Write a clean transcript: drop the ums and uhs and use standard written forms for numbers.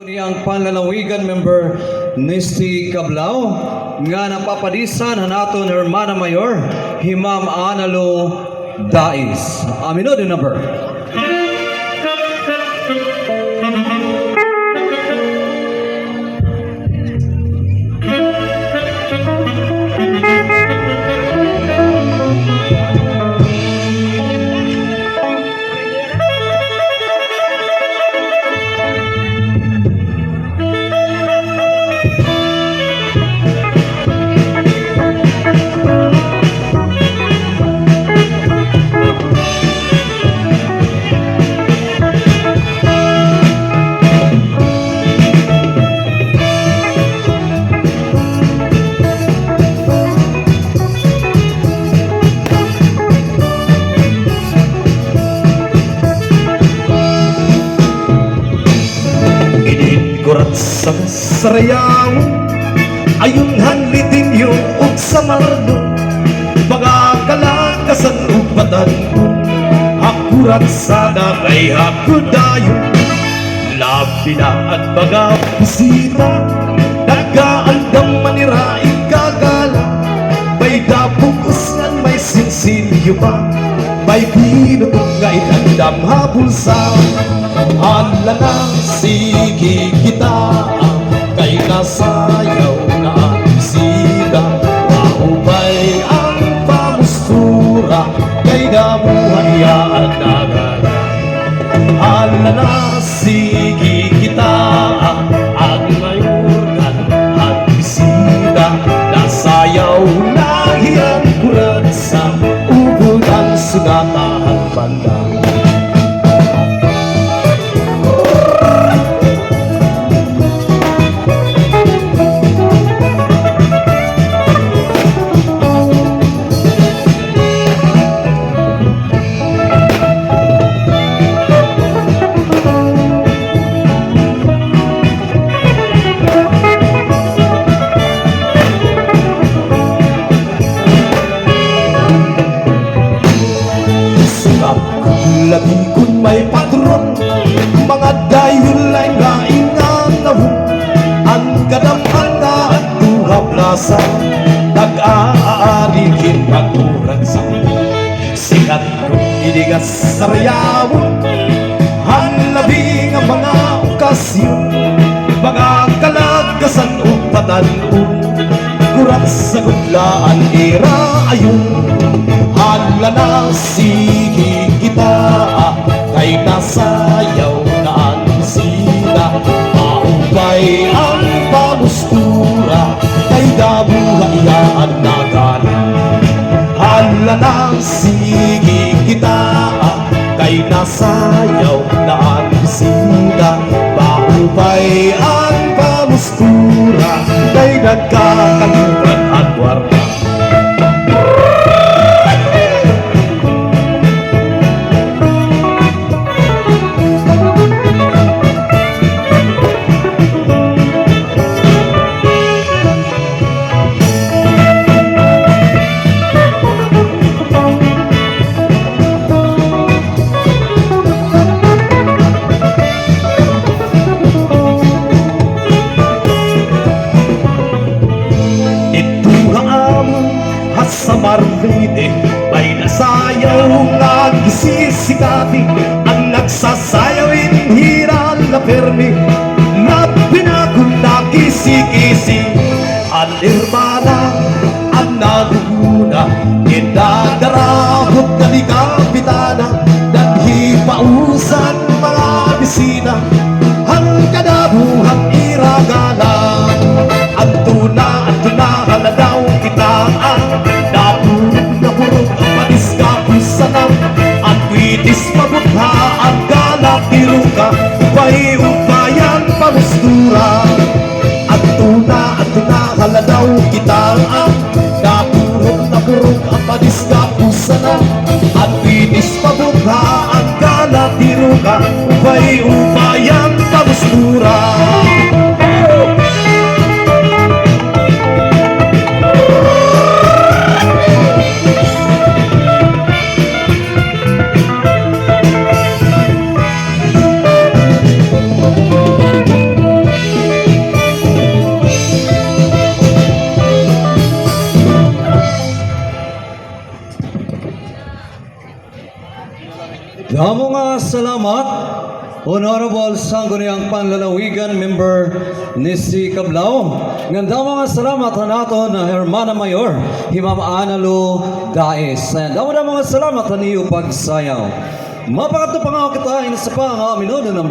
Ang panlalawigan member Nisty Cablao nga napapadisan naton Hermana Mayor Himam Analo Dais. Aminod yung number. Sa sarayaw ayun hanlitin yung ug sa mardo magakalakasan ug batan hakurat sana kay hakudayon labi na at baga bisita nagaandang manira ikagala may dapugos ngan may sinsilyo pa may pinutong nga inandam habulsa hala na sige kita kay nasayaw na ang bisita maubay ang pamustura kay damuhayaan nagara hala na sige kita ang mayurgan ang bisita nasayaw na hiyang kurat sa ubod ang sugatahan bandang labi kun may patron mga dayul ay naingan nawong ang kadamhan na at tuhablasa nag-aarikin pagurag sa sikat kong inigas sa rayawon ang labi nga mga okasyon mga kalagasan o patanong kurat sa gudlaan ira ayon hala na sige kita kay nasayaw na ang bisita maupay ang pamustura kay dabuhayaan na gana hala na sige kita kay nasayaw na ang bisita maupay ang pamustura kay nagkakaluran at warna Damo nga salamat, Honorable Sangguniang Panlalawigan Member Nisty Cablao. Nga damo nga salamat nato na Hermana Mayor, Himam Analu Dais. Damo nga salamat na niyo pagsayaw. Mapakato pa nga kita, inasa pa nga minuto ng